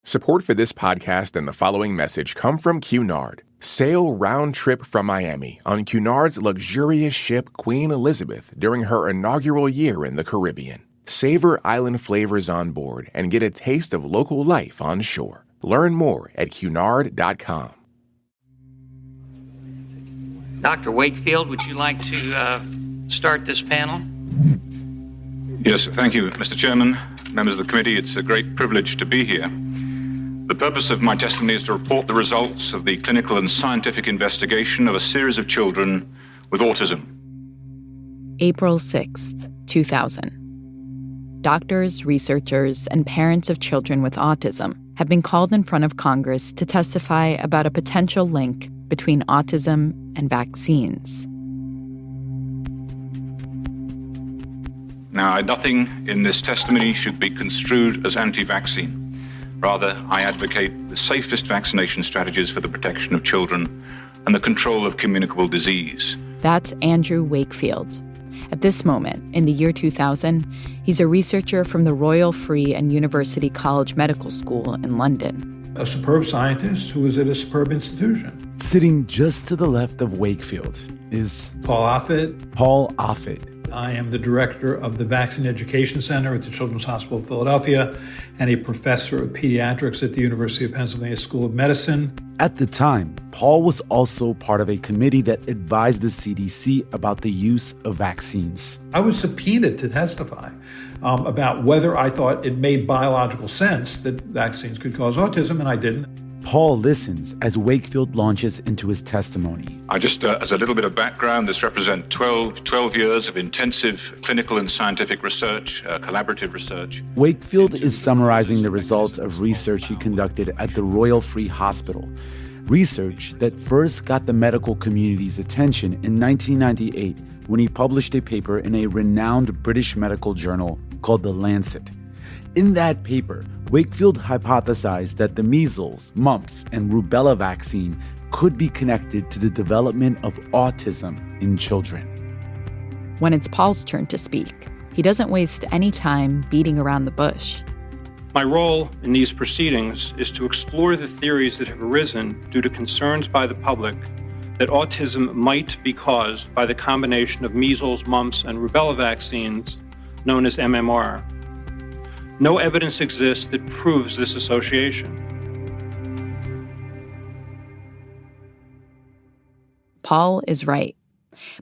Support for this podcast and the following message come from Cunard. Sail round trip from Miami on Cunard's luxurious ship Queen Elizabeth during her inaugural year in the Caribbean. Savor island flavors on board and get a taste of local life on shore. Learn more at cunard.com. Dr. Wakefield, would you like to start this panel? Yes, thank you, Mr. Chairman. Members of the committee, it's a great privilege to be here. The purpose of my testimony is to report the results of the clinical and scientific investigation of a series of children with autism. April 6th, 2000. Doctors, researchers, and parents of children with autism have been called in front of Congress to testify about a potential link between autism and vaccines. Now, nothing in this testimony should be construed as anti-vaccine. Rather, I advocate the safest vaccination strategies for the protection of children and the control of communicable disease. That's Andrew Wakefield. At this moment, in the year 2000, he's a researcher from the Royal Free and University College Medical School in London. A superb scientist who is at a superb institution. Sitting just to the left of Wakefield is Paul Offit. Paul Offit. I am the director of the Vaccine Education Center at the Children's Hospital of Philadelphia and a professor of pediatrics at the University of Pennsylvania School of Medicine. At the time, Paul was also part of a committee that advised the CDC about the use of vaccines. I was subpoenaed to testify about whether I thought it made biological sense that vaccines could cause autism, and I didn't. Paul listens as Wakefield launches into his testimony. I just, as a little bit of background, this represents 12 years of intensive clinical and scientific research, collaborative research. Wakefield is summarizing the results of research he conducted at the Royal Free Hospital. Research that first got the medical community's attention in 1998 when he published a paper in a renowned British medical journal called the Lancet. In that paper, Wakefield hypothesized that the measles, mumps, and rubella vaccine could be connected to the development of autism in children. When it's Paul's turn to speak, he doesn't waste any time beating around the bush. My role in these proceedings is to explore the theories that have arisen due to concerns by the public that autism might be caused by the combination of measles, mumps, and rubella vaccines known as MMR. No evidence exists that proves this association. Paul is right.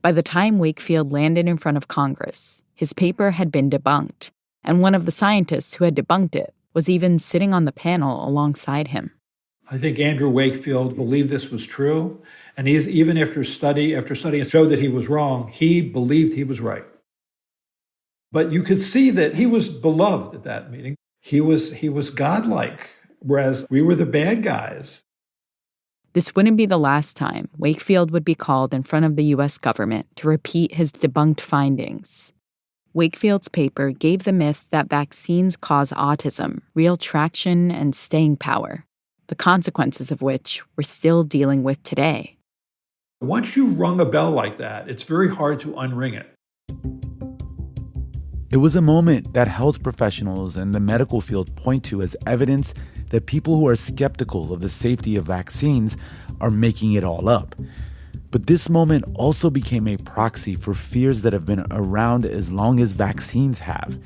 By the time Wakefield landed in front of Congress, his paper had been debunked, and one of the scientists who had debunked it was even sitting on the panel alongside him. I think Andrew Wakefield believed this was true, and he's even after study showed that he was wrong, he believed he was right. But you could see that he was beloved at that meeting. He was godlike, whereas we were the bad guys. This wouldn't be the last time Wakefield would be called in front of the U.S. government to repeat his debunked findings. Wakefield's paper gave the myth that vaccines cause autism real traction and staying power, the consequences of which we're still dealing with today. Once you've rung a bell like that, it's very hard to unring it. It was a moment that health professionals and the medical field point to as evidence that people who are skeptical of the safety of vaccines are making it all up. But this moment also became a proxy for fears that have been around as long as vaccines have.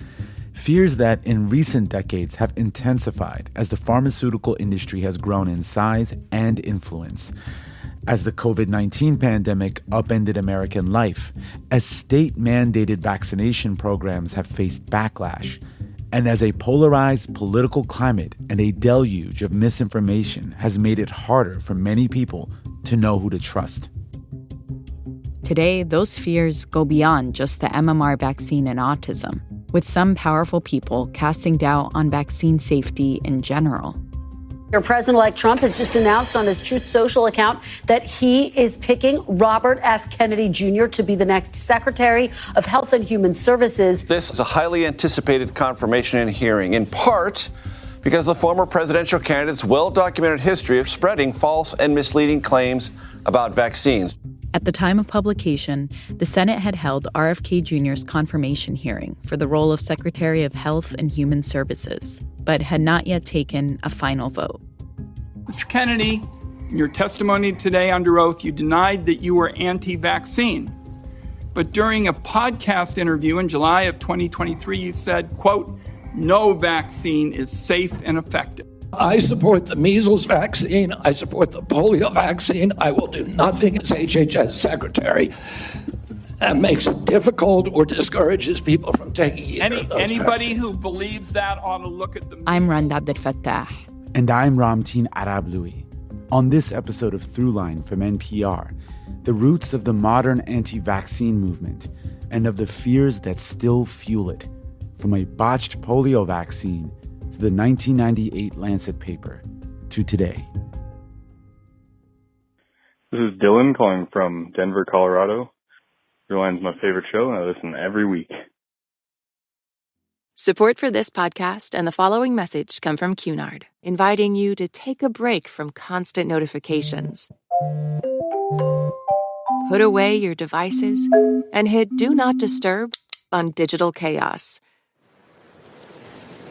Fears that in recent decades have intensified as the pharmaceutical industry has grown in size and influence. As the COVID-19 pandemic upended American life, as state-mandated vaccination programs have faced backlash, and as a polarized political climate and a deluge of misinformation has made it harder for many people to know who to trust. Today, those fears go beyond just the MMR vaccine and autism, with some powerful people casting doubt on vaccine safety in general. President-elect Trump has just announced on his Truth Social account that he is picking Robert F. Kennedy Jr. to be the next Secretary of Health and Human Services. This is a highly anticipated confirmation and hearing, in part because the former presidential candidate's well-documented history of spreading false and misleading claims about vaccines. At the time of publication, the Senate had held RFK Jr.'s confirmation hearing for the role of Secretary of Health and Human Services, but had not yet taken a final vote. Mr. Kennedy, in your testimony today under oath, you denied that you were anti-vaccine. But during a podcast interview in July of 2023, you said, quote, "No vaccine is safe and effective." I support the measles vaccine. I support the polio vaccine. I will do nothing as HHS secretary that makes it difficult or discourages people from taking either of those Anybody vaccines. who believes that ought to look at the... I'm Rand Abdel Fattah. And I'm Ramteen Arablouei. On this episode of Throughline from NPR, the roots of the modern anti-vaccine movement and of the fears that still fuel it, from a botched polio vaccine to the 1998 Lancet paper to today. This is Dylan calling from Denver, Colorado. Throughline's my favorite show, and I listen every week. Support for this podcast and the following message come from Cunard, inviting you to take a break from constant notifications. Put away your devices and hit Do Not Disturb on digital chaos.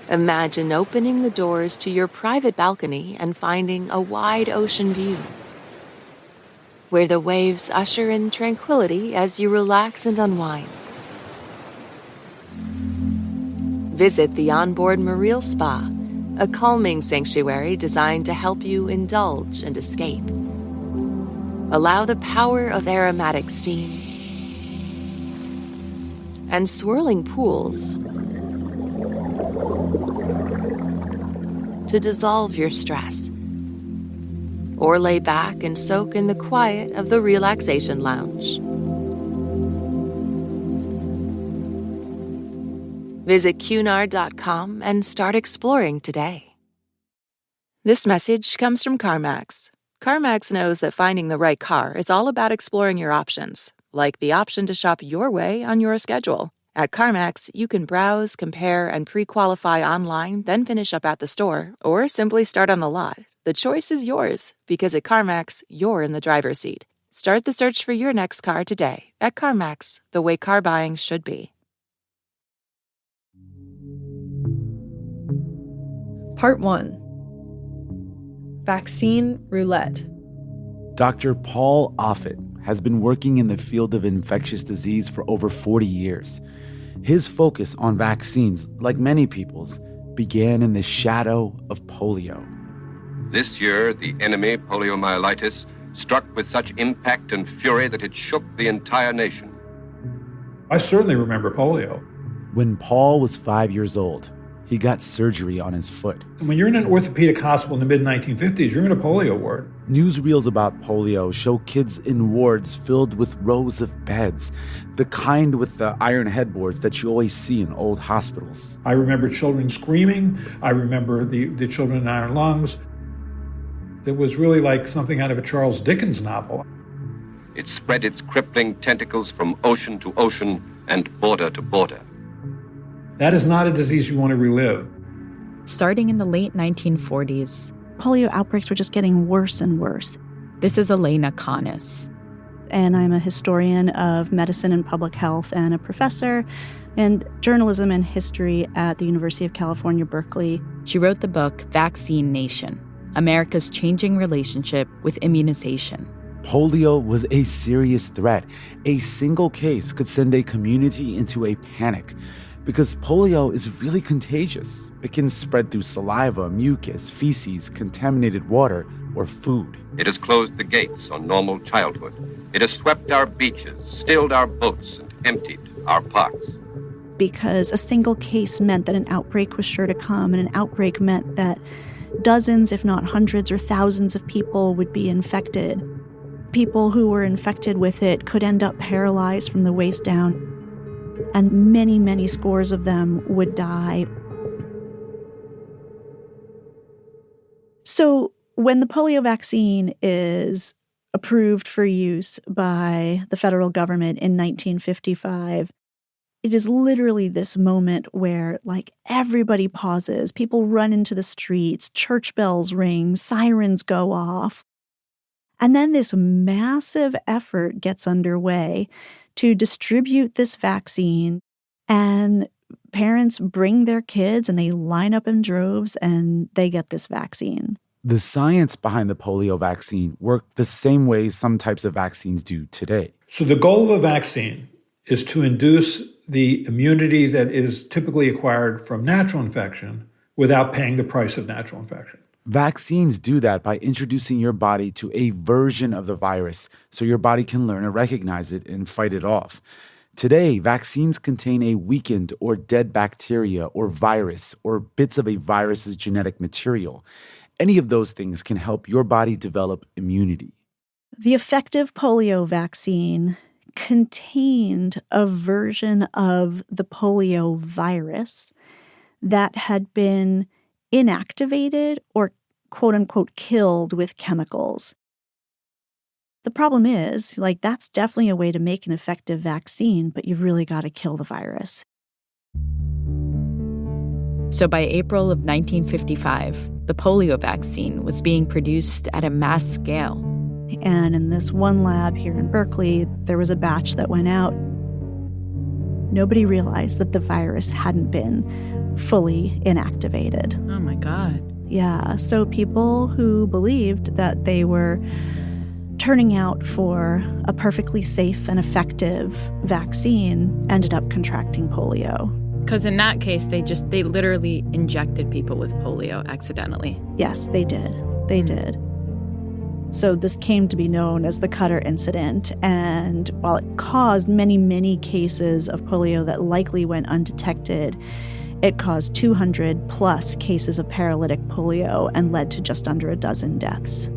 Imagine opening the doors to your private balcony and finding a wide ocean view, where the waves usher in tranquility as you relax and unwind. Visit the onboard Mareel Spa, a calming sanctuary designed to help you indulge and escape. Allow the power of aromatic steam and swirling pools to dissolve your stress. Or lay back and soak in the quiet of the relaxation lounge. Visit Cunard.com and start exploring today. This message comes from CarMax. CarMax knows that finding the right car is all about exploring your options, like the option to shop your way on your schedule. At CarMax, you can browse, compare, and pre-qualify online, then finish up at the store, or simply start on the lot. The choice is yours, because at CarMax, you're in the driver's seat. Start the search for your next car today at CarMax, the way car buying should be. Part 1. Vaccine Roulette. Dr. Paul Offit has been working in the field of infectious disease for over 40 years. His focus on vaccines, like many people's, began in the shadow of polio. This year, the enemy, poliomyelitis, struck with such impact and fury that it shook the entire nation. I certainly remember polio. When Paul was 5 years old, he got surgery on his foot. When you're in an orthopedic hospital in the mid-1950s, you're in a polio ward. Newsreels about polio show kids in wards filled with rows of beds, the kind with the iron headboards that you always see in old hospitals. I remember children screaming. I remember the children in iron lungs. It was really like something out of a Charles Dickens novel. It spread its crippling tentacles from ocean to ocean and border to border. That is not a disease you want to relive. Starting in the late 1940s, polio outbreaks were just getting worse and worse. This is Elena Canis. And I'm a historian of medicine and public health and a professor in journalism and history at the University of California, Berkeley. She wrote the book Vaccine Nation, America's Changing Relationship with Immunization. Polio was a serious threat. A single case could send a community into a panic, because polio is really contagious. It can spread through saliva, mucus, feces, contaminated water, or food. It has closed the gates on normal childhood. It has swept our beaches, stilled our boats, and emptied our parks. Because a single case meant that an outbreak was sure to come, and an outbreak meant that dozens, if not hundreds or thousands of people would be infected. People who were infected with it could end up paralyzed from the waist down, and many, many scores of them would die. So when the polio vaccine is approved for use by the federal government in 1955, it is literally this moment where, like, everybody pauses, people run into the streets, church bells ring, sirens go off. And then this massive effort gets underway to distribute this vaccine, and parents bring their kids and they line up in droves and they get this vaccine. The science behind the polio vaccine worked the same way some types of vaccines do today. So the goal of a vaccine is to induce the immunity that is typically acquired from natural infection without paying the price of natural infection. Vaccines do that by introducing your body to a version of the virus so your body can learn to recognize it and fight it off. Today, vaccines contain a weakened or dead bacteria or virus or bits of a virus's genetic material. Any of those things can help your body develop immunity. The effective polio vaccine contained a version of the polio virus that had been inactivated or quote-unquote killed with chemicals. The problem is, that's definitely a way to make an effective vaccine, but you've really got to kill the virus. So by April of 1955, the polio vaccine was being produced at a mass scale. And in this one lab here in Berkeley, there was a batch that went out. Nobody realized that the virus hadn't been fully inactivated. Oh my God. Yeah, so people who believed that they were turning out for a perfectly safe and effective vaccine ended up contracting polio. Because in that case, they literally injected people with polio accidentally. Yes, they did. They did. So this came to be known as the Cutter incident, and while it caused many, many cases of polio that likely went undetected, it caused 200-plus cases of paralytic polio and led to just under a dozen deaths.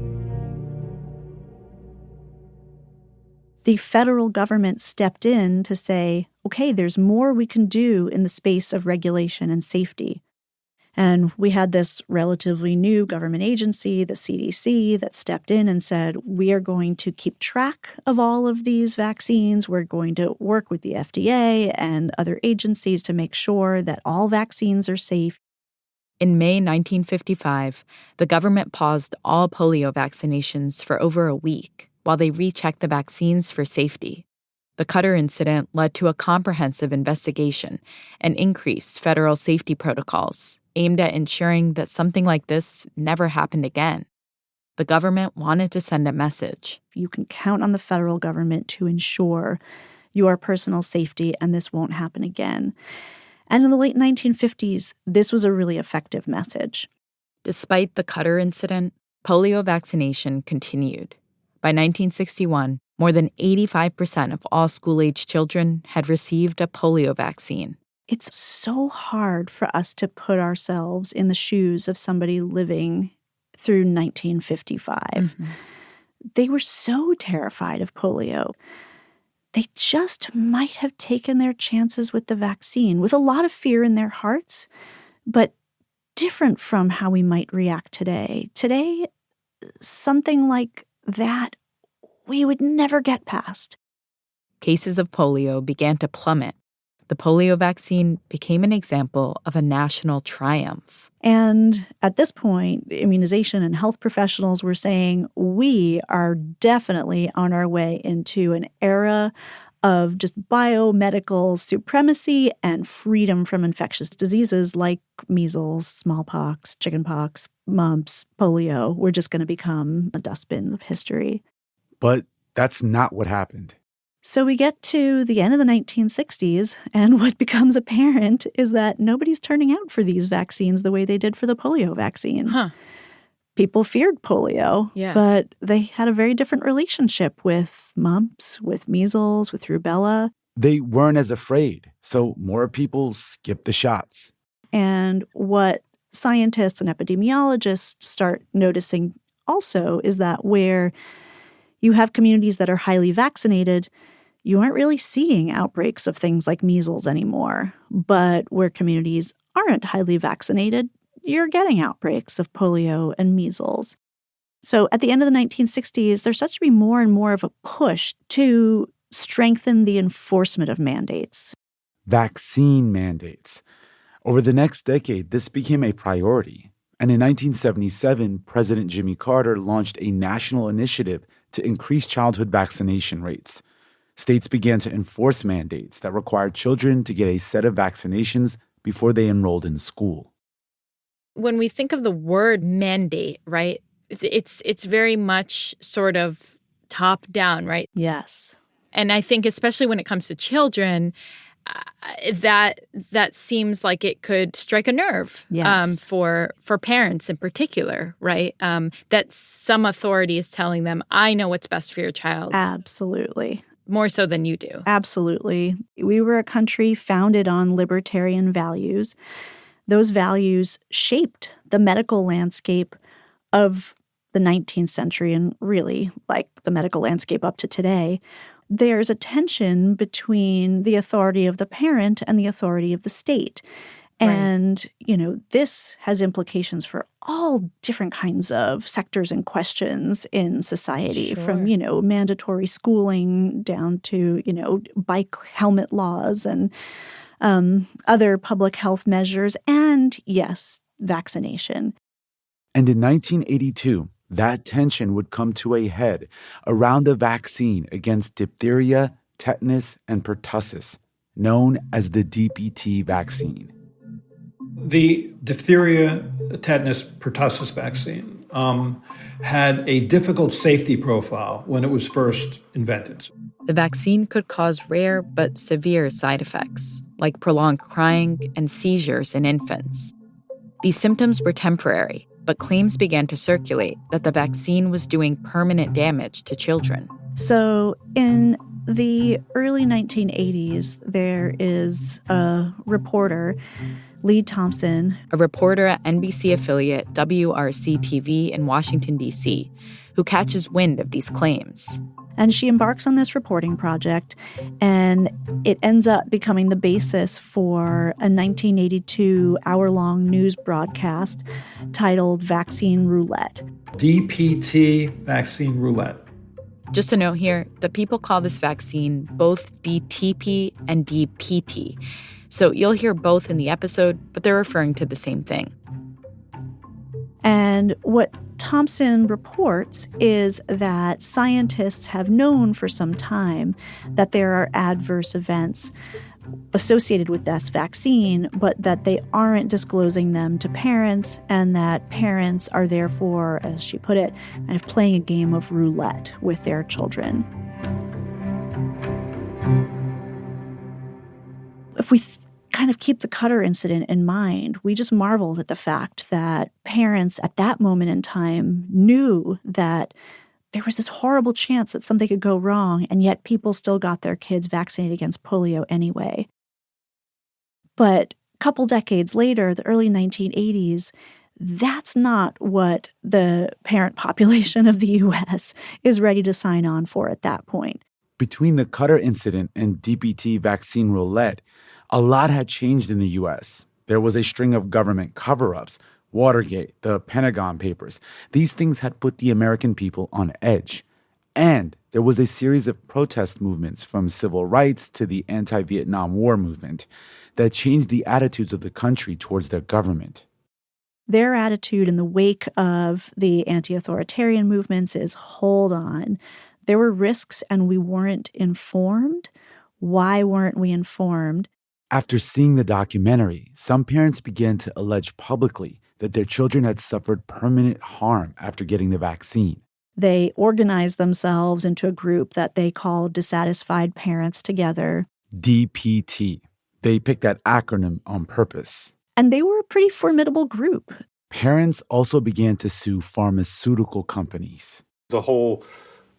The federal government stepped in to say, okay, there's more we can do in the space of regulation and safety. And we had this relatively new government agency, the CDC, that stepped in and said, we are going to keep track of all of these vaccines. We're going to work with the FDA and other agencies to make sure that all vaccines are safe. In May 1955, the government paused all polio vaccinations for over a week while they rechecked the vaccines for safety. The Cutter incident led to a comprehensive investigation and increased federal safety protocols aimed at ensuring that something like this never happened again. The government wanted to send a message. You can count on the federal government to ensure your personal safety, and this won't happen again. And in the late 1950s, this was a really effective message. Despite the Cutter incident, polio vaccination continued. By 1961, more than 85% of all school-age children had received a polio vaccine. It's so hard for us to put ourselves in the shoes of somebody living through 1955. Mm-hmm. They were so terrified of polio. They just might have taken their chances with the vaccine, with a lot of fear in their hearts, but different from how we might react today. Today, something like that we would never get past. Cases of polio began to plummet. The polio vaccine became an example of a national triumph. And at this point, immunization and health professionals were saying, we are definitely on our way into an era of just biomedical supremacy and freedom from infectious diseases like measles, smallpox, chickenpox, mumps, polio. We're just going to become the dustbin of history. But that's not what happened. So we get to the end of the 1960s, and what becomes apparent is that nobody's turning out for these vaccines the way they did for the polio vaccine. Huh. People feared polio, but they had a very different relationship with mumps, with measles, with rubella. They weren't as afraid, so more people skipped the shots. And what scientists and epidemiologists start noticing also is that where you have communities that are highly vaccinated, you aren't really seeing outbreaks of things like measles anymore. But where communities aren't highly vaccinated, you're getting outbreaks of polio and measles. So at the end of the 1960s, there starts to be more and more of a push to strengthen the enforcement of mandates. Vaccine mandates. Over the next decade, this became a priority. And in 1977, President Jimmy Carter launched a national initiative to increase childhood vaccination rates. States began to enforce mandates that required children to get a set of vaccinations before they enrolled in school. When we think of the word mandate, right, it's very much sort of top down, right? Yes. And I think especially when it comes to children, that seems like it could strike a nerve. Yes. For parents in particular, right? That some authority is telling them, I know what's best for your child. Absolutely. More so than you do. Absolutely. We were a country founded on libertarian values. Those values shaped the medical landscape of the 19th century and really like the medical landscape up to today. There's a tension between the authority of the parent and the authority of the state. And, this has implications for all different kinds of sectors and questions in society, from, mandatory schooling down to, bike helmet laws and other public health measures and, yes, vaccination. And in 1982, that tension would come to a head around a vaccine against diphtheria, tetanus, and pertussis, known as the DPT vaccine. The diphtheria, tetanus, pertussis vaccine had a difficult safety profile when it was first invented. The vaccine could cause rare but severe side effects, like prolonged crying and seizures in infants. These symptoms were temporary, but claims began to circulate that the vaccine was doing permanent damage to children. So in the early 1980s, there is a reporter, Lee Thompson, a reporter at NBC affiliate WRC-TV in Washington, D.C., who catches wind of these claims. And she embarks on this reporting project, and it ends up becoming the basis for a 1982 hour-long news broadcast titled Vaccine Roulette. DPT vaccine roulette. Just a note here that people call this vaccine both DTP and DPT. So you'll hear both in the episode, but they're referring to the same thing. And what Thompson reports is that scientists have known for some time that there are adverse events associated with this vaccine, but that they aren't disclosing them to parents, and that parents are therefore, as she put it, kind of playing a game of roulette with their children. If we kind of keep the Cutter incident in mind, we just marveled at the fact that parents at that moment in time knew that there was this horrible chance that something could go wrong, and yet people still got their kids vaccinated against polio anyway. But a couple decades later, the early 1980s, that's not what the parent population of the U.S. is ready to sign on for at that point. Between the Cutter incident and DPT vaccine roulette, a lot had changed in the U.S. There was a string of government cover-ups, Watergate, the Pentagon Papers. These things had put the American people on edge. And there was a series of protest movements from civil rights to the anti-Vietnam War movement that changed the attitudes of the country towards their government. Their attitude in the wake of the anti-authoritarian movements is, hold on, there were risks and we weren't informed. Why weren't we informed? After seeing the documentary, some parents began to allege publicly that their children had suffered permanent harm after getting the vaccine. They organized themselves into a group that they called Dissatisfied Parents Together. DPT. They picked that acronym on purpose. And they were a pretty formidable group. Parents also began to sue pharmaceutical companies. The whole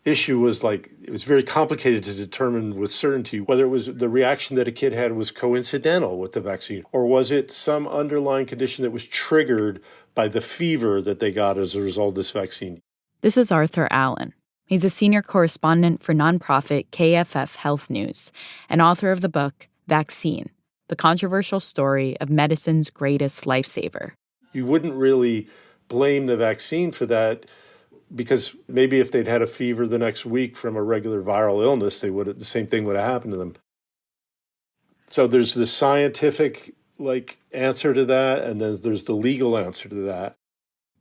issue was it was very complicated to determine with certainty whether it was the reaction that a kid had was coincidental with the vaccine, or was it some underlying condition that was triggered by the fever that they got as a result of this vaccine. This is Arthur Allen. He's a senior correspondent for nonprofit KFF Health News and author of the book Vaccine, the controversial story of medicine's greatest lifesaver. You wouldn't really blame the vaccine for that, because maybe if they'd had a fever the next week from a regular viral illness, the same thing would have happened to them. So there's the scientific answer to that, and then there's the legal answer to that.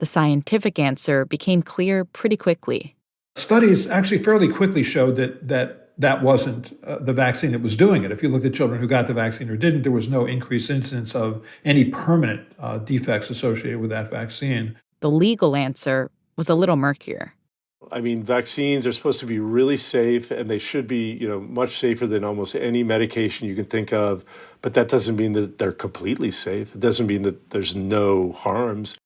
The scientific answer became clear pretty quickly. Studies actually fairly quickly showed that wasn't the vaccine that was doing it. If you looked at children who got the vaccine or didn't, there was no increased incidence of any permanent defects associated with that vaccine. The legal answer was a little murkier. I mean, vaccines are supposed to be really safe, and they should be, much safer than almost any medication you can think of. But that doesn't mean that they're completely safe. It doesn't mean that there's no harms.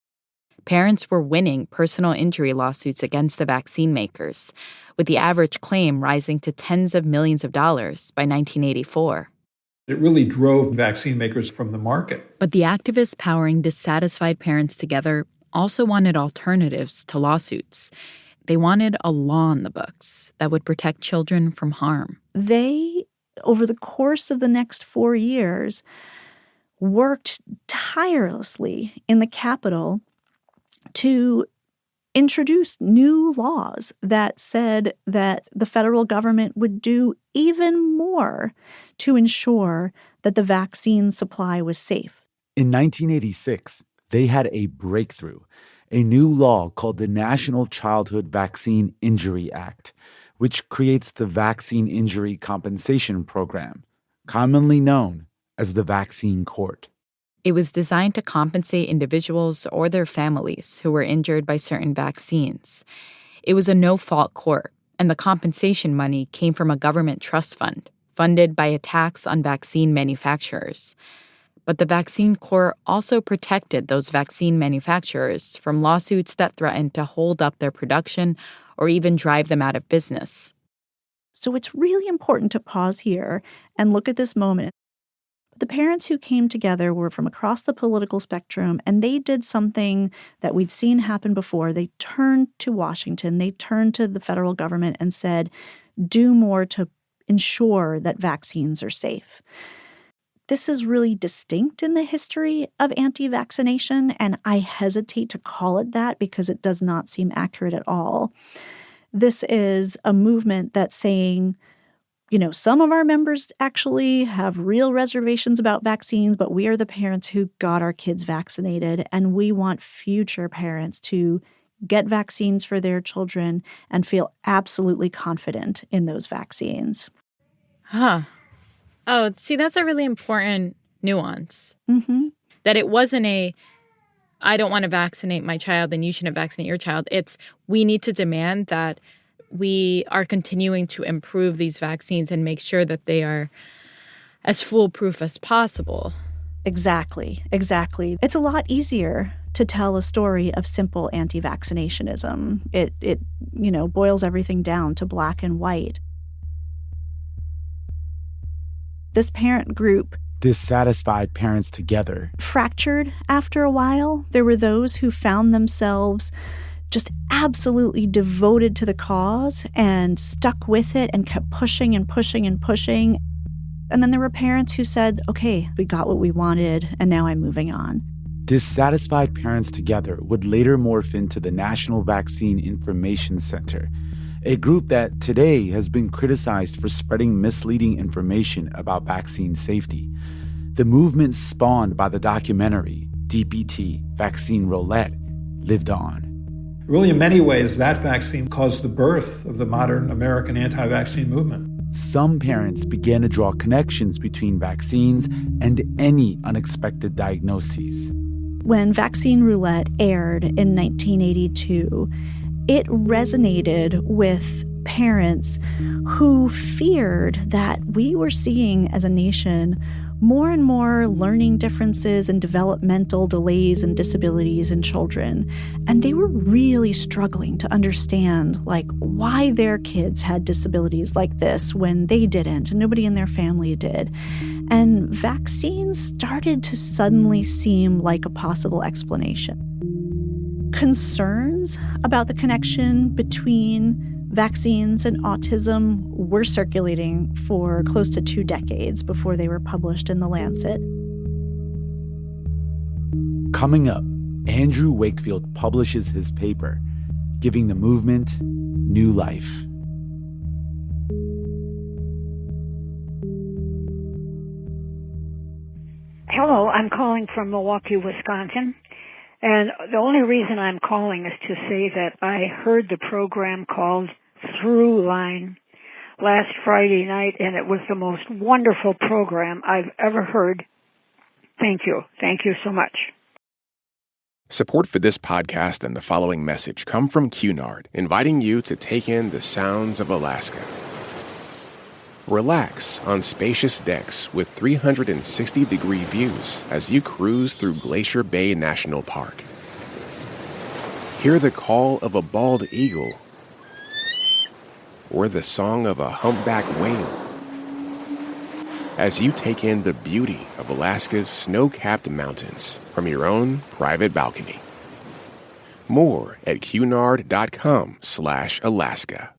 Parents were winning personal injury lawsuits against the vaccine makers, with the average claim rising to tens of millions of dollars by 1984. It really drove vaccine makers from the market. But the activists powering dissatisfied parents together also wanted alternatives to lawsuits. They wanted a law in the books that would protect children from harm. They, over the course of the next 4 years, worked tirelessly in the Capitol to introduce new laws that said that the federal government would do even more to ensure that the vaccine supply was safe. In 1986, they had a breakthrough, a new law called the National Childhood Vaccine Injury Act, which creates the Vaccine Injury Compensation Program, commonly known as the Vaccine Court. It was designed to compensate individuals or their families who were injured by certain vaccines. It was a no-fault court, and the compensation money came from a government trust fund, funded by a tax on vaccine manufacturers. But the vaccine court also protected those vaccine manufacturers from lawsuits that threatened to hold up their production or even drive them out of business. So it's really important to pause here and look at this moment. The parents who came together were from across the political spectrum, and they did something that we'd seen happen before. They turned to Washington, they turned to the federal government and said, do more to ensure that vaccines are safe. This is really distinct in the history of anti-vaccination, and I hesitate to call it that because it does not seem accurate at all. This is a movement that's saying, some of our members actually have real reservations about vaccines, but we are the parents who got our kids vaccinated, and we want future parents to get vaccines for their children and feel absolutely confident in those vaccines. Huh. Oh, see, that's a really important nuance. Mm-hmm. That it wasn't I don't want to vaccinate my child, then you shouldn't vaccinate your child. It's we need to demand that we are continuing to improve these vaccines and make sure that they are as foolproof as possible. Exactly. It's a lot easier to tell a story of simple anti-vaccinationism. It boils everything down to black and white. This parent group, Dissatisfied Parents Together, fractured after a while. There were those who found themselves just absolutely devoted to the cause and stuck with it and kept pushing and pushing and pushing. And then there were parents who said, okay, we got what we wanted, and now I'm moving on. Dissatisfied Parents Together would later morph into the National Vaccine Information Center, a group that today has been criticized for spreading misleading information about vaccine safety. The movement spawned by the documentary DPT, Vaccine Roulette, lived on. Really, in many ways, that vaccine caused the birth of the modern American anti-vaccine movement. Some parents began to draw connections between vaccines and any unexpected diagnoses. When Vaccine Roulette aired in 1982, it resonated with parents who feared that we were seeing as a nation more and more learning differences and developmental delays and disabilities in children. And they were really struggling to understand, why their kids had disabilities like this when they didn't and nobody in their family did. And vaccines started to suddenly seem like a possible explanation. Concerns about the connection between vaccines and autism were circulating for close to 2 decades before they were published in the Lancet. Coming up, Andrew Wakefield publishes his paper, giving the movement new life. Hello, I'm calling from Milwaukee, Wisconsin. And the only reason I'm calling is to say that I heard the program called Throughline last Friday night, and it was the most wonderful program I've ever heard. Thank you. Thank you so much. Support for this podcast and the following message come from Cunard, inviting you to take in the sounds of Alaska. Relax on spacious decks with 360-degree views as you cruise through Glacier Bay National Park. Hear the call of a bald eagle or the song of a humpback whale as you take in the beauty of Alaska's snow-capped mountains from your own private balcony. More at cunard.com/Alaska.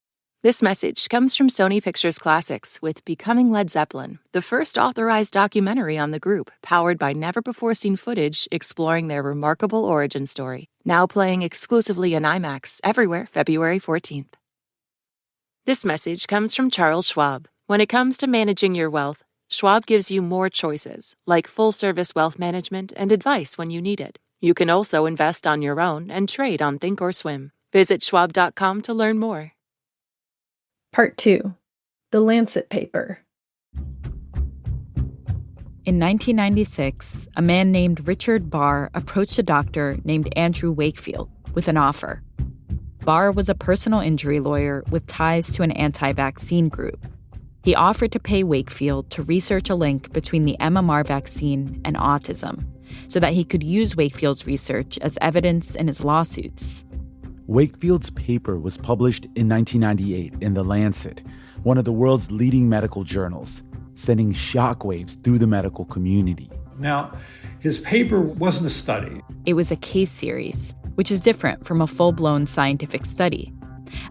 This message comes from Sony Pictures Classics with Becoming Led Zeppelin, the first authorized documentary on the group, powered by never-before-seen footage exploring their remarkable origin story. Now playing exclusively in IMAX everywhere February 14th. This message comes from Charles Schwab. When it comes to managing your wealth, Schwab gives you more choices, like full-service wealth management and advice when you need it. You can also invest on your own and trade on Thinkorswim. Visit schwab.com to learn more. Part 2. The Lancet paper. In 1996, a man named Richard Barr approached a doctor named Andrew Wakefield with an offer. Barr was a personal injury lawyer with ties to an anti-vaccine group. He offered to pay Wakefield to research a link between the MMR vaccine and autism so that he could use Wakefield's research as evidence in his lawsuits. Wakefield's paper was published in 1998 in The Lancet, one of the world's leading medical journals, sending shockwaves through the medical community. Now, his paper wasn't a study. It was a case series, which is different from a full-blown scientific study.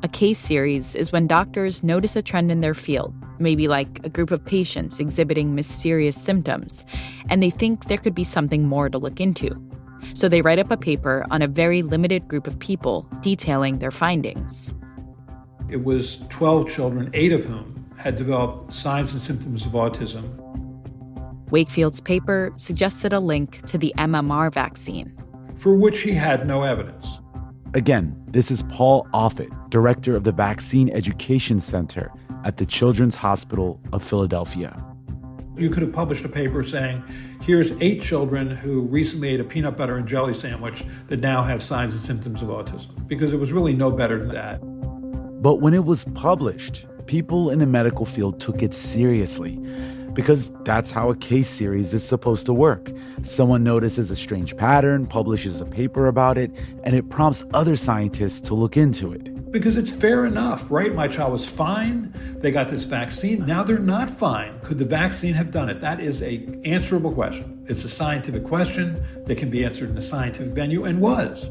A case series is when doctors notice a trend in their field, maybe like a group of patients exhibiting mysterious symptoms, and they think there could be something more to look into. So they write up a paper on a very limited group of people detailing their findings. It was 12 children, 8 of whom had developed signs and symptoms of autism. Wakefield's paper suggested a link to the MMR vaccine, for which he had no evidence. Again, this is Paul Offit, director of the Vaccine Education Center at the Children's Hospital of Philadelphia. You could have published a paper saying, here's 8 children who recently ate a peanut butter and jelly sandwich that now have signs and symptoms of autism, because it was really no better than that. But when it was published, people in the medical field took it seriously, because that's how a case series is supposed to work. Someone notices a strange pattern, publishes a paper about it, and it prompts other scientists to look into it. Because it's fair enough, right? My child was fine. They got this vaccine. Now they're not fine. Could the vaccine have done it? That is an answerable question. It's a scientific question that can be answered in a scientific venue, and was.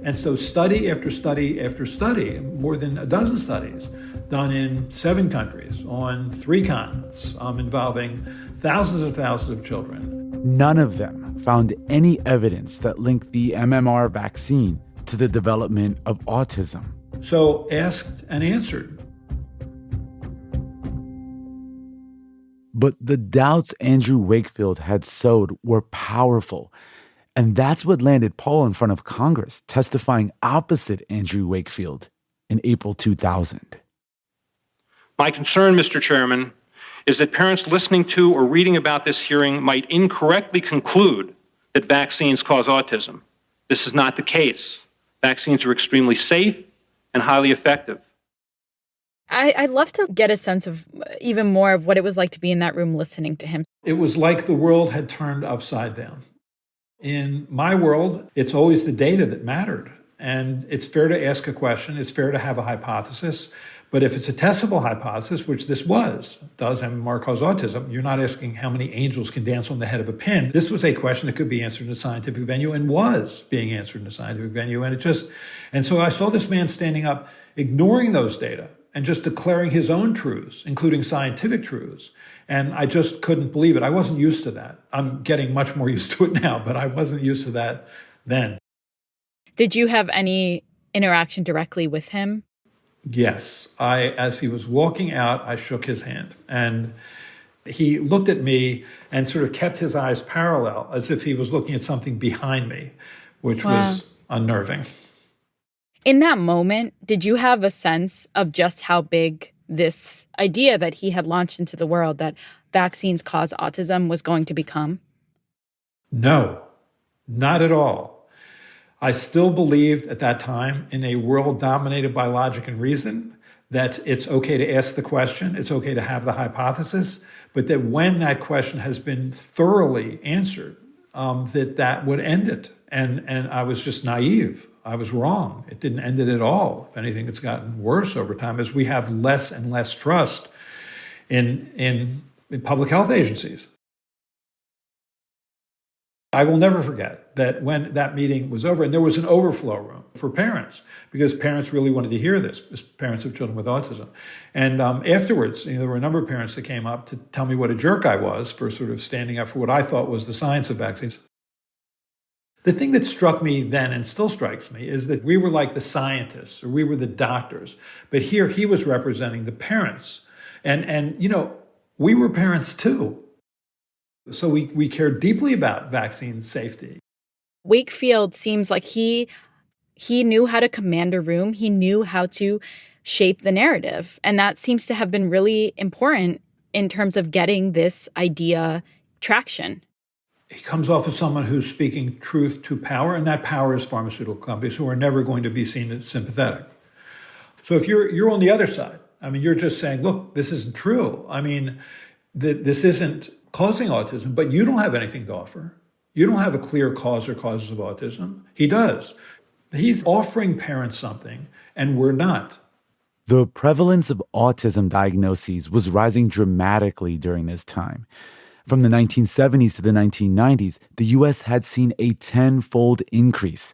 And so study after study after study, more than a dozen studies, done in 7 countries, on 3 continents, involving thousands and thousands of children. None of them found any evidence that linked the MMR vaccine to the development of autism. So asked and answered. But the doubts Andrew Wakefield had sowed were powerful. And that's what landed Paul in front of Congress, testifying opposite Andrew Wakefield in April 2000. My concern, Mr. Chairman, is that parents listening to or reading about this hearing might incorrectly conclude that vaccines cause autism. This is not the case. Vaccines are extremely safe and highly effective. I'd love to get a sense of even more of what it was like to be in that room listening to him. It was like the world had turned upside down. In my world, it's always the data that mattered. And it's fair to ask a question. It's fair to have a hypothesis. But if it's a testable hypothesis, which this was, does MMR cause autism, you're not asking how many angels can dance on the head of a pin. This was a question that could be answered in a scientific venue and was being answered in a scientific venue. And so I saw this man standing up, ignoring those data and just declaring his own truths, including scientific truths. And I just couldn't believe it. I wasn't used to that. I'm getting much more used to it now, but I wasn't used to that then. Did you have any interaction directly with him? Yes. As he was walking out, I shook his hand. And he looked at me and sort of kept his eyes parallel, as if he was looking at something behind me. which was unnerving. In that moment, did you have a sense of just how big this idea that he had launched into the world, that vaccines cause autism, was going to become? No, not at all. I still believed at that time in a world dominated by logic and reason, that it's okay to ask the question, it's okay to have the hypothesis, but that when that question has been thoroughly answered, that would end it. And I was just naive. I was wrong. It didn't end it at all. If anything, it's gotten worse over time as we have less and less trust in public health agencies. I will never forget that when that meeting was over, and there was an overflow room for parents, because parents really wanted to hear this, parents of children with autism. And afterwards, there were a number of parents that came up to tell me what a jerk I was for sort of standing up for what I thought was the science of vaccines. The thing that struck me then and still strikes me is that we were like the scientists, or we were the doctors. But here he was representing the parents. And we were parents too. So we cared deeply about vaccine safety. Wakefield seems like he knew how to command a room. He knew how to shape the narrative. And that seems to have been really important in terms of getting this idea traction. He comes off as someone who's speaking truth to power, and that power is pharmaceutical companies who are never going to be seen as sympathetic. So if you're on the other side, you're just saying, look, this isn't true. This isn't causing autism, but you don't have anything to offer. You don't have a clear cause or causes of autism. He does. He's offering parents something, and we're not. The prevalence of autism diagnoses was rising dramatically during this time. From the 1970s to the 1990s, the U.S. had seen a 10-fold increase.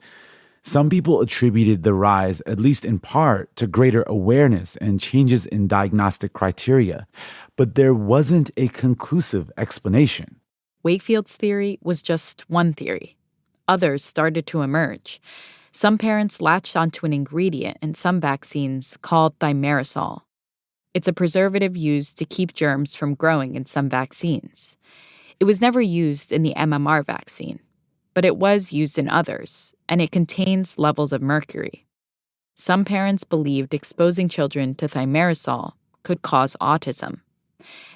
Some people attributed the rise, at least in part, to greater awareness and changes in diagnostic criteria. But there wasn't a conclusive explanation. Wakefield's theory was just one theory. Others started to emerge. Some parents latched onto an ingredient in some vaccines called thimerosal. It's a preservative used to keep germs from growing in some vaccines. It was never used in the MMR vaccine, but it was used in others, and it contains levels of mercury. Some parents believed exposing children to thimerosal could cause autism.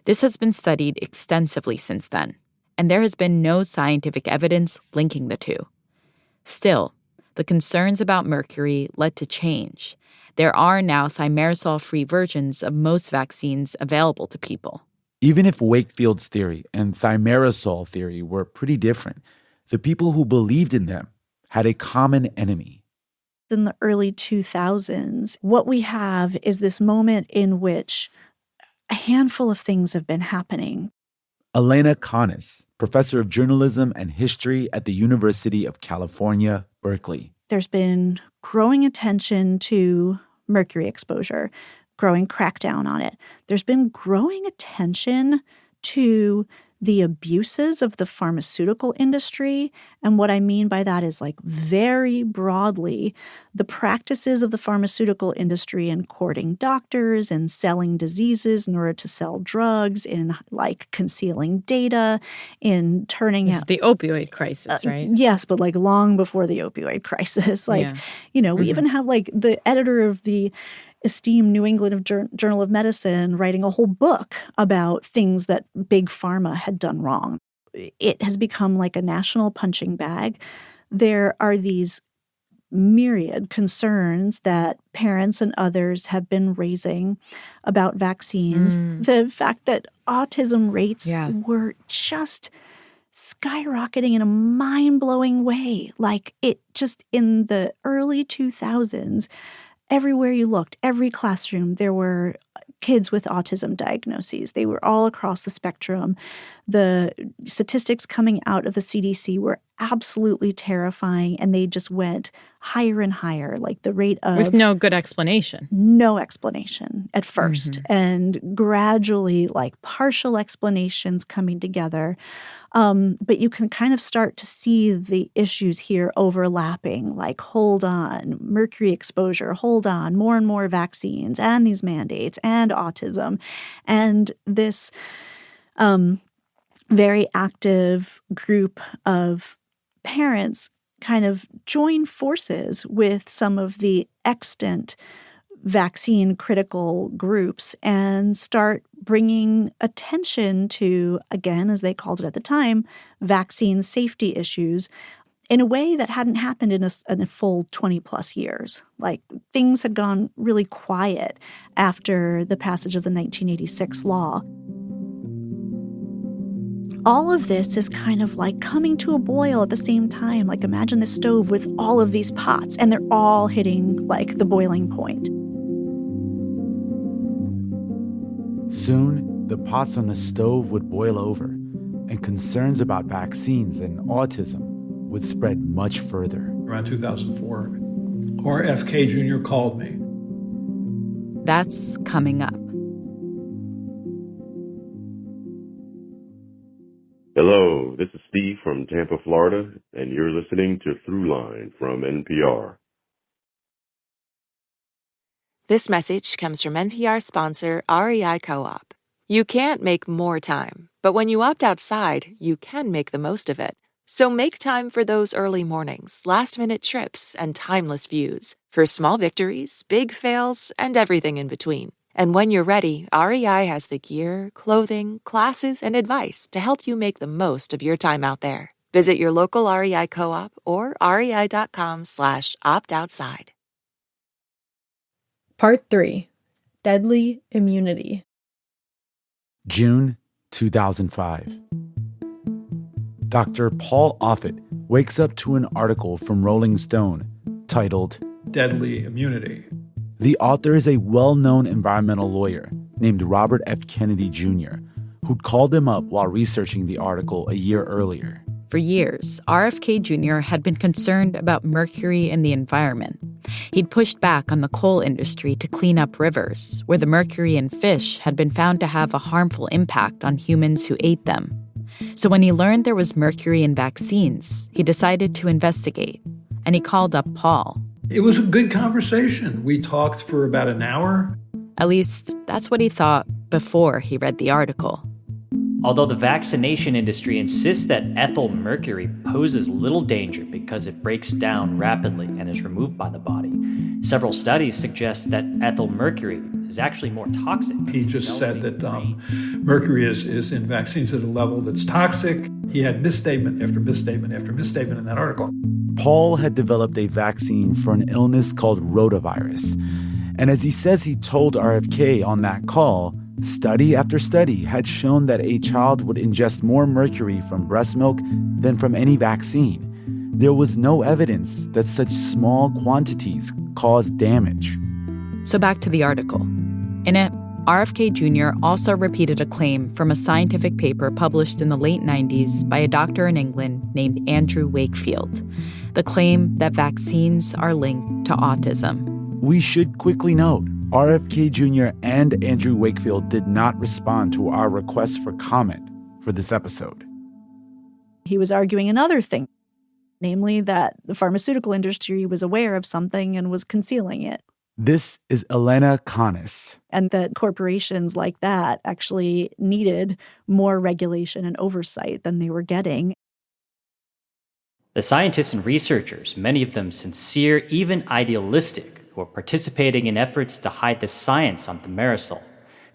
This has been studied extensively since then, and there has been no scientific evidence linking the two. Still, the concerns about mercury led to change. There are now thimerosal-free versions of most vaccines available to people. Even if Wakefield's theory and thimerosal theory were pretty different, the people who believed in them had a common enemy. In the early 2000s, what we have is this moment in which a handful of things have been happening. Elena Canes, professor of journalism and history at the University of California, Berkeley. There's been growing attention to mercury exposure, growing crackdown on it. There's been growing attention to the abuses of the pharmaceutical industry. And what I mean by that is, like, very broadly, the practices of the pharmaceutical industry in courting doctors and selling diseases in order to sell drugs, in like concealing data, in turning out Yes, but like long before the opioid crisis. We even have like the editor of the esteemed New England Journal of Medicine writing a whole book about things that big pharma had done wrong. It has become like a national punching bag. There are these myriad concerns that parents and others have been raising about vaccines. The fact that autism rates were just skyrocketing in a mind-blowing way. Like, it just in the early 2000s, everywhere you looked, every classroom, there were kids with autism diagnoses. They were all across the spectrum. The statistics coming out of the CDC were absolutely terrifying, and they just went higher and higher, like the rate of— with no good explanation. No explanation at first, and gradually, like, partial explanations coming together. But you can kind of start to see the issues here overlapping, like, hold on, mercury exposure, hold on, more and more vaccines, and these mandates, and autism. And this very active group of parents kind of join forces with some of the extant vaccine critical groups and start bringing attention to, again, as they called it at the time, vaccine safety issues in a way that hadn't happened in a full 20 plus years. Like, things had gone really quiet after the passage of the 1986 law. All of this is kind of like coming to a boil at the same time. Like, imagine this stove with all of these pots, and they're all hitting like the boiling point. Soon, the pots on the stove would boil over, and concerns about vaccines and autism would spread much further. Around 2004, RFK Jr. called me. That's coming up. Hello, this is Steve from Tampa, Florida, and you're listening to Throughline from NPR. This message comes from NPR sponsor REI Co-op. You can't make more time, but when you opt outside, you can make the most of it. So make time for those early mornings, last-minute trips, and timeless views for small victories, big fails, and everything in between. And when you're ready, REI has the gear, clothing, classes, and advice to help you make the most of your time out there. Visit your local REI Co-op or rei.com/opt-outside. Part 3. Deadly Immunity. June 2005. Dr. Paul Offit wakes up to an article from Rolling Stone titled Deadly Immunity. The author is a well-known environmental lawyer named Robert F. Kennedy Jr., who'd called him up while researching the article a year earlier. For years, RFK Jr. had been concerned about mercury in the environment. He'd pushed back on the coal industry to clean up rivers, where the mercury in fish had been found to have a harmful impact on humans who ate them. So when he learned there was mercury in vaccines, he decided to investigate, and he called up Paul. It was a good conversation. We talked for about an hour. At least, that's what he thought before he read the article. Although the vaccination industry insists that ethyl mercury poses little danger because it breaks down rapidly and is removed by the body, several studies suggest that ethyl mercury is actually more toxic. He just said that mercury is in vaccines at a level that's toxic. He had misstatement after misstatement after misstatement in that article. Paul had developed a vaccine for an illness called rotavirus. And as he says he told RFK on that call, study after study had shown that a child would ingest more mercury from breast milk than from any vaccine. There was no evidence that such small quantities caused damage. So back to the article. In it, RFK Jr. also repeated a claim from a scientific paper published in the late 90s by a doctor in England named Andrew Wakefield. The claim that vaccines are linked to autism. We should quickly note, RFK Jr. and Andrew Wakefield did not respond to our request for comment for this episode. He was arguing another thing, namely that the pharmaceutical industry was aware of something and was concealing it. This is Elena Canis. And that corporations like that actually needed more regulation and oversight than they were getting. The scientists and researchers, many of them sincere, even idealistic, who are participating in efforts to hide the science on thimerosal,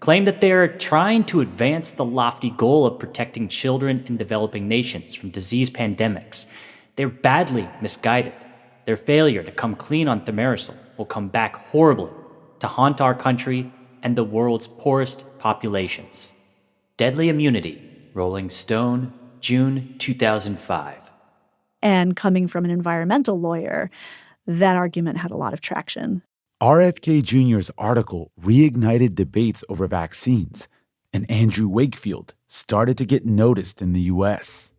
claim that they are trying to advance the lofty goal of protecting children in developing nations from disease pandemics. They're badly misguided. Their failure to come clean on thimerosal will come back horribly to haunt our country and the world's poorest populations. Deadly Immunity, Rolling Stone, June 2005. And coming from an environmental lawyer, that argument had a lot of traction. RFK Jr.'s article reignited debates over vaccines, and Andrew Wakefield started to get noticed in the U.S.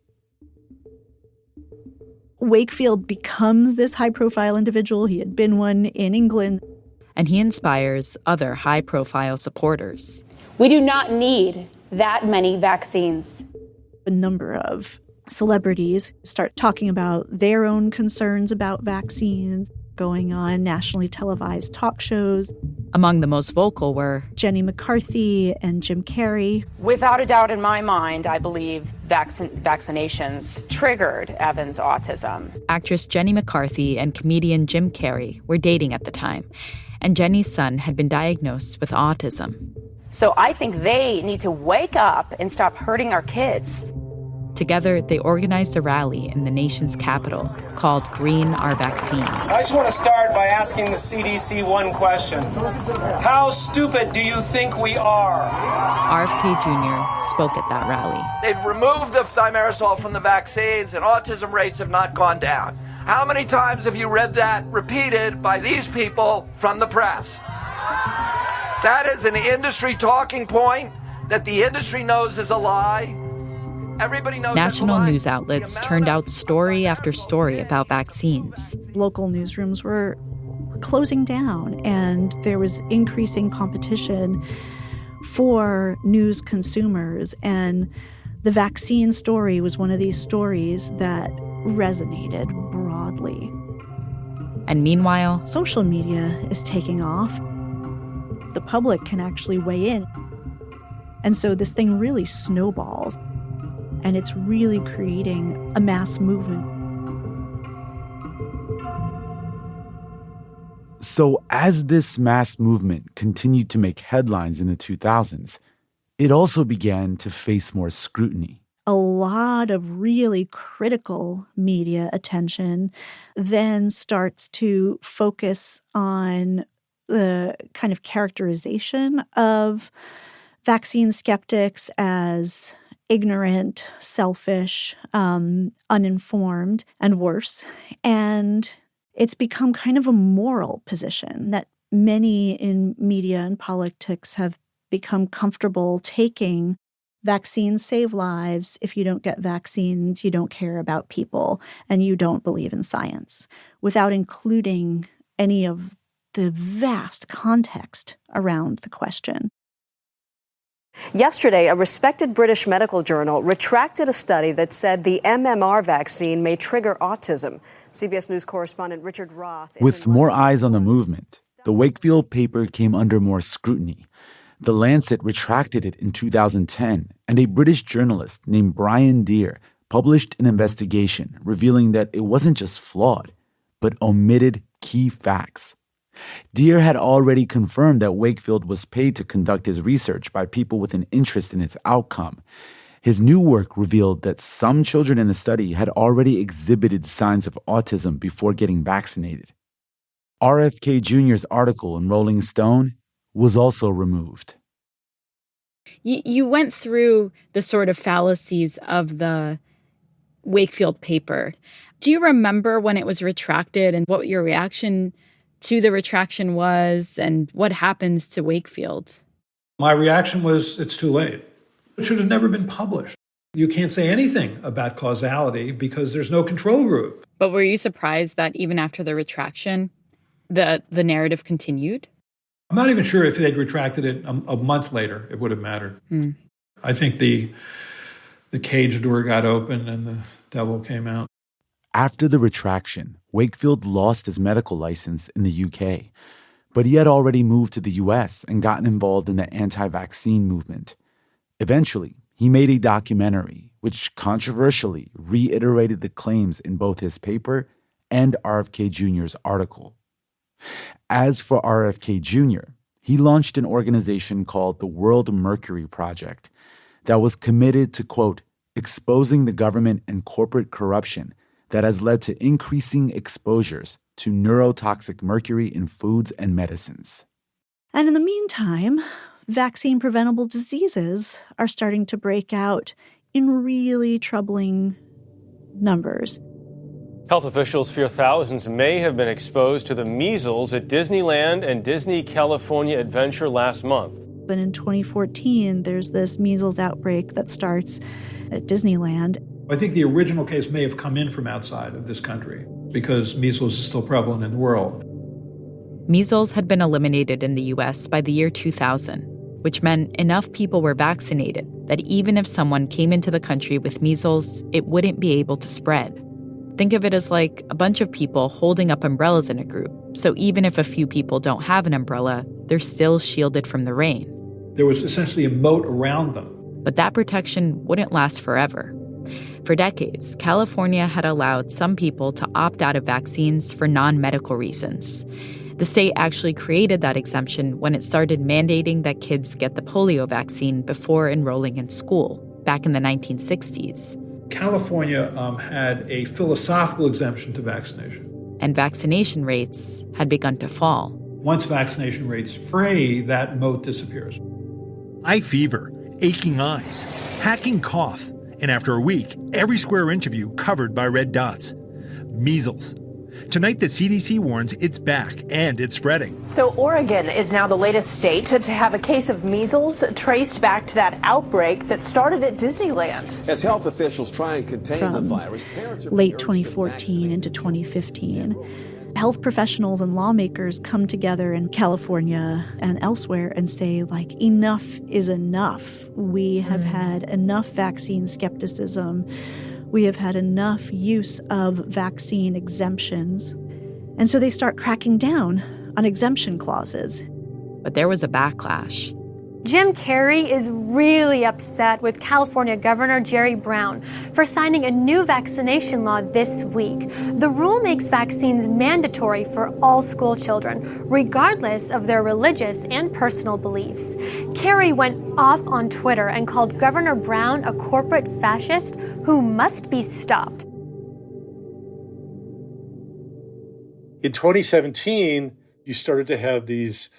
Wakefield becomes this high-profile individual. He had been one in England. And he inspires other high-profile supporters. We do not need that many vaccines. A number of celebrities start talking about their own concerns about vaccines, going on nationally televised talk shows. Among the most vocal were Jenny McCarthy and Jim Carrey. Without a doubt in my mind, I believe vaccinations triggered Evan's autism. Actress Jenny McCarthy and comedian Jim Carrey were dating at the time, and Jenny's son had been diagnosed with autism. So I think they need to wake up and stop hurting our kids. Together, they organized a rally in the nation's capital called Green Our Vaccines. I just want to start by asking the CDC one question. How stupid do you think we are? RFK Jr. spoke at that rally. They've removed the thimerosal from the vaccines and autism rates have not gone down. How many times have you read that repeated by these people from the press? That is an industry talking point that the industry knows is a lie. Everybody knows National news outlets turned out story after story about vaccines. Local newsrooms were closing down, and there was increasing competition for news consumers. And the vaccine story was one of these stories that resonated broadly. And meanwhile, social media is taking off. The public can actually weigh in. And so this thing really snowballs. And it's really creating a mass movement. So as this mass movement continued to make headlines in the 2000s, it also began to face more scrutiny. A lot of really critical media attention then starts to focus on the kind of characterization of vaccine skeptics as ignorant, selfish, uninformed, and worse. And it's become kind of a moral position that many in media and politics have become comfortable taking. Vaccines save lives. If you don't get vaccines, you don't care about people, and you don't believe in science, without including any of the vast context around the question. Yesterday, a respected British medical journal retracted a study that said the MMR vaccine may trigger autism. CBS News correspondent Richard Roth. With more eyes on the movement, the Wakefield paper came under more scrutiny. The Lancet retracted it in 2010, and a British journalist named Brian Deer published an investigation revealing that it wasn't just flawed, but omitted key facts. Deer had already confirmed that Wakefield was paid to conduct his research by people with an interest in its outcome. His new work revealed that some children in the study had already exhibited signs of autism before getting vaccinated. RFK Jr.'s article in Rolling Stone was also removed. You went through the sort of fallacies of the Wakefield paper. Do you remember when it was retracted and what your reaction to the retraction was and what happens to Wakefield? My reaction was, it's too late. It should have never been published. You can't say anything about causality because there's no control group. But were you surprised that even after the retraction, the narrative continued? I'm not even sure if they'd retracted it a month later, it would have mattered. I think the cage door got open and the devil came out. After the retraction, Wakefield lost his medical license in the UK, but he had already moved to the US and gotten involved in the anti-vaccine movement. Eventually, he made a documentary which controversially reiterated the claims in both his paper and RFK Jr.'s article. As for RFK Jr., he launched an organization called the World Mercury Project that was committed to, quote, exposing the government and corporate corruption that has led to increasing exposures to neurotoxic mercury in foods and medicines. And in the meantime, vaccine-preventable diseases are starting to break out in really troubling numbers. Health officials fear thousands may have been exposed to the measles at Disneyland and Disney California Adventure last month. Then in 2014, there's this measles outbreak that starts at Disneyland. I think the original case may have come in from outside of this country because measles is still prevalent in the world. Measles had been eliminated in the U.S. by the year 2000, which meant enough people were vaccinated that even if someone came into the country with measles, it wouldn't be able to spread. Think of it as like a bunch of people holding up umbrellas in a group. So even if a few people don't have an umbrella, they're still shielded from the rain. There was essentially a moat around them. But that protection wouldn't last forever. For decades, California had allowed some people to opt out of vaccines for non-medical reasons. The state actually created that exemption when it started mandating that kids get the polio vaccine before enrolling in school, back in the 1960s. California had a philosophical exemption to vaccination. And vaccination rates had begun to fall. Once vaccination rates fray, that moat disappears. Eye fever, aching eyes, hacking cough, and after a week, every square inch of you covered by red dots. Measles. Tonight, the CDC warns it's back and it's spreading. So Oregon is now the latest state to have a case of measles traced back to that outbreak that started at Disneyland. As health officials try and contain the virus, parents are late 2014 into 2015, health professionals and lawmakers come together in California and elsewhere and say, like, enough is enough. We have had enough vaccine skepticism. We have had enough use of vaccine exemptions. And so they start cracking down on exemption clauses. But there was a backlash. Jim Carrey is really upset with California Governor Jerry Brown for signing a new vaccination law this week. The rule makes vaccines mandatory for all school children, regardless of their religious and personal beliefs. Carrey went off on Twitter and called Governor Brown a corporate fascist who must be stopped. In 2017, you started to have these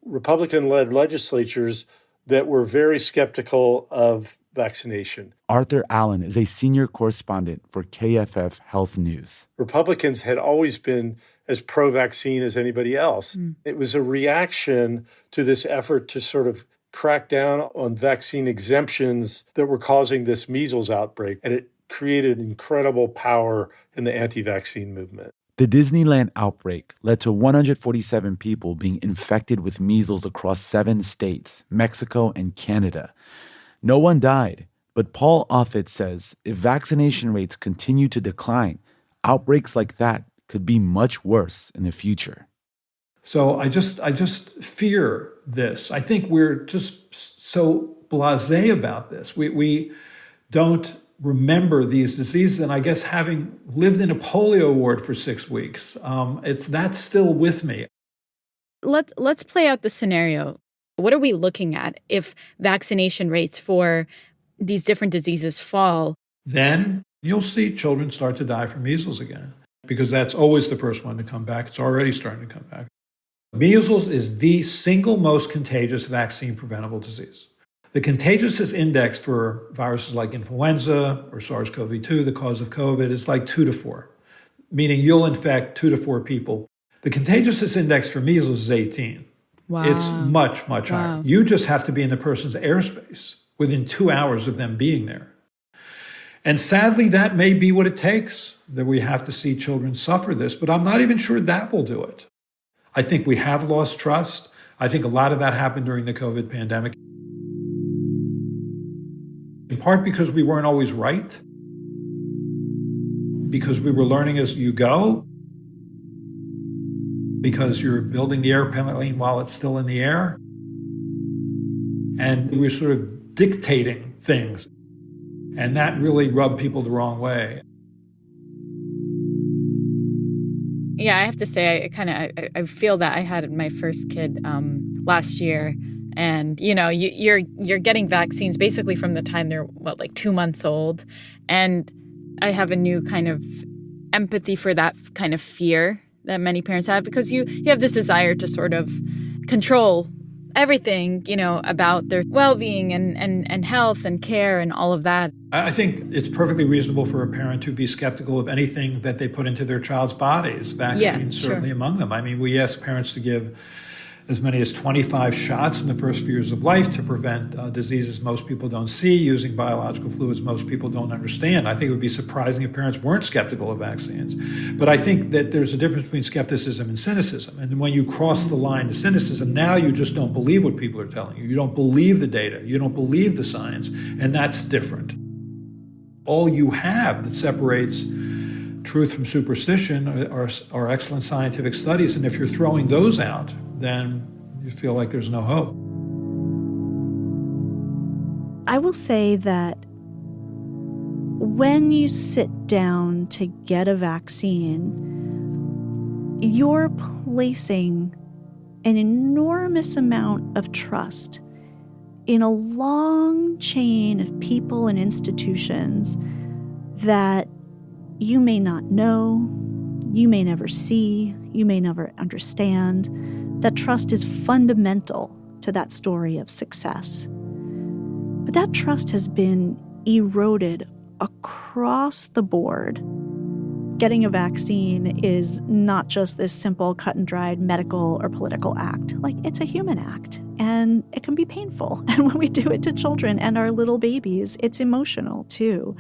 Republican-led legislatures that were very skeptical of vaccination. Arthur Allen is a senior correspondent for KFF Health News. Republicans had always been as pro-vaccine as anybody else. It was a reaction to this effort to sort of crack down on vaccine exemptions that were causing this measles outbreak, and it created incredible power in the anti-vaccine movement. The Disneyland outbreak led to 147 people being infected with measles across 7 states, Mexico, and Canada. No one died, but Paul Offit says if vaccination rates continue to decline, outbreaks like that could be much worse in the future. So I just fear this. I think we're just so blasé about this. We don't remember these diseases. And I guess having lived in a polio ward for 6 weeks, that's still with me. Let's play out the scenario. What are we looking at if vaccination rates for these different diseases fall? Then you'll see children start to die from measles again, because that's always the first one to come back. It's already starting to come back. Measles is the single most contagious vaccine preventable disease. The contagiousness index for viruses like influenza or SARS-CoV-2, the cause of COVID, is like 2 to 4, meaning you'll infect 2 to 4 people. The contagiousness index for measles is 18. Wow. It's much, much higher. You just have to be in the person's airspace within 2 hours of them being there. And sadly, that may be what it takes, that we have to see children suffer this, but I'm not even sure that will do it. I think we have lost trust. I think a lot of that happened during the COVID pandemic. In part because we weren't always right, because we were learning as you go, because you're building the airplane while it's still in the air, and we're sort of dictating things, and that really rubbed people the wrong way. Yeah, I have to say, I feel that I had my first kid last year. And, you're getting vaccines basically from the time they're, 2 months old. And I have a new kind of empathy for that kind of fear that many parents have, because you have this desire to sort of control everything, about their well-being and health and care and all of that. I think it's perfectly reasonable for a parent to be skeptical of anything that they put into their child's bodies, vaccines certainly among them. I mean, we ask parents to give as many as 25 shots in the first few years of life to prevent diseases most people don't see, using biological fluids most people don't understand. I think it would be surprising if parents weren't skeptical of vaccines. But I think that there's a difference between skepticism and cynicism. And when you cross the line to cynicism, now you just don't believe what people are telling you. You don't believe the data. You don't believe the science. And that's different. All you have that separates truth from superstition are excellent scientific studies. And if you're throwing those out, then You feel like there's no hope. I will say that when you sit down to get a vaccine, you're placing an enormous amount of trust in a long chain of people and institutions that you may not know, you may never see, you may never understand. That trust is fundamental to that story of success. But that trust has been eroded across the board. Getting a vaccine is not just this simple, cut and dried medical or political act. Like, it's a human act, and it can be painful. And when we do it to children and our little babies, it's emotional too.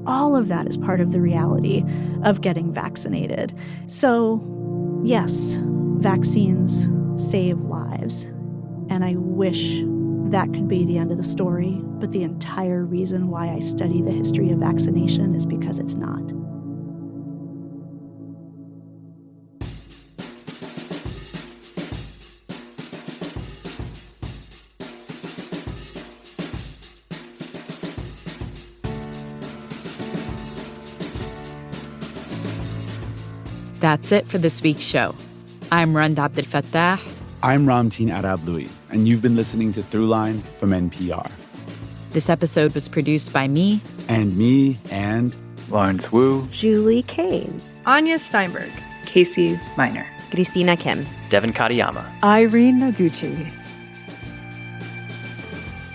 All of that is part of the reality of getting vaccinated. So, yes, vaccines save lives. And I wish that could be the end of the story, but the entire reason why I study the history of vaccination is because it's not. That's it for this week's show. I'm Rand Abdel Fattah. I'm Ramteen Arablouei, and you've been listening to Throughline from NPR. This episode was produced by me. And me, and Lawrence Wu. Julie Kane. Anya Steinberg. Casey Miner. Christina Kim. Devin Katayama. Irene Noguchi.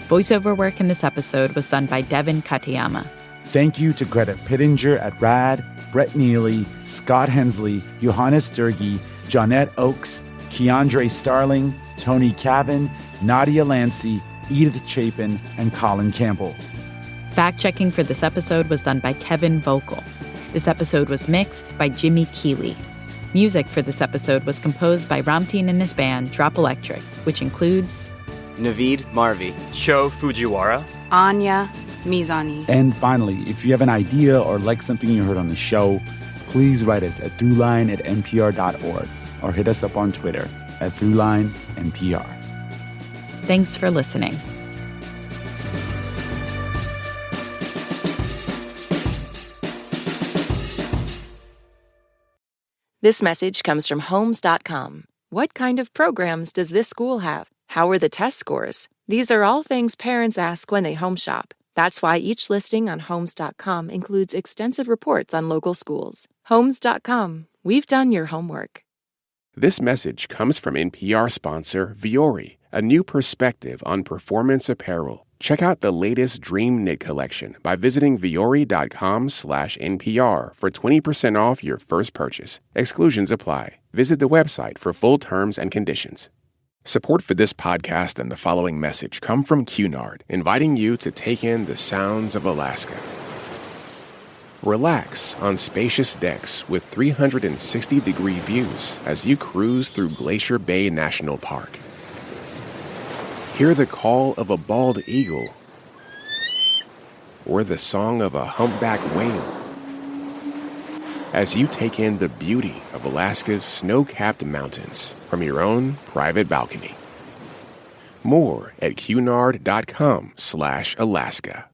Voiceover work in this episode was done by Devin Katayama. Thank you to Greta Pittinger at RAD, Brett Neely, Scott Hensley, Johannes Sturgi, Jonette Oakes, Keandre Starling, Tony Cavan, Nadia Lancey, Edith Chapin, and Colin Campbell. Fact-checking for this episode was done by Kevin Vogel. This episode was mixed by Jimmy Keeley. Music for this episode was composed by Ramteen and his band Drop Electric, which includes Naveed Marvi. Sho Fujiwara. Anya Mizani. And finally, if you have an idea or like something you heard on the show, please write us at throughline@npr.org or hit us up on Twitter at throughlinenpr. Thanks for listening. This message comes from Homes.com. What kind of programs does this school have? How are the test scores? These are all things parents ask when they home shop. That's why each listing on Homes.com includes extensive reports on local schools. Homes.com. We've done your homework. This message comes from NPR sponsor Vuori, a new perspective on performance apparel. Check out the latest Dream Knit collection by visiting vuori.com/NPR for 20% off your first purchase. Exclusions apply. Visit the website for full terms and conditions. Support for this podcast and the following message come from Cunard, inviting you to take in the sounds of Alaska. Relax on spacious decks with 360-degree views as you cruise through Glacier Bay National Park. Hear the call of a bald eagle or the song of a humpback whale as you take in the beauty of Alaska's snow-capped mountains from your own private balcony. More at cunard.com/Alaska.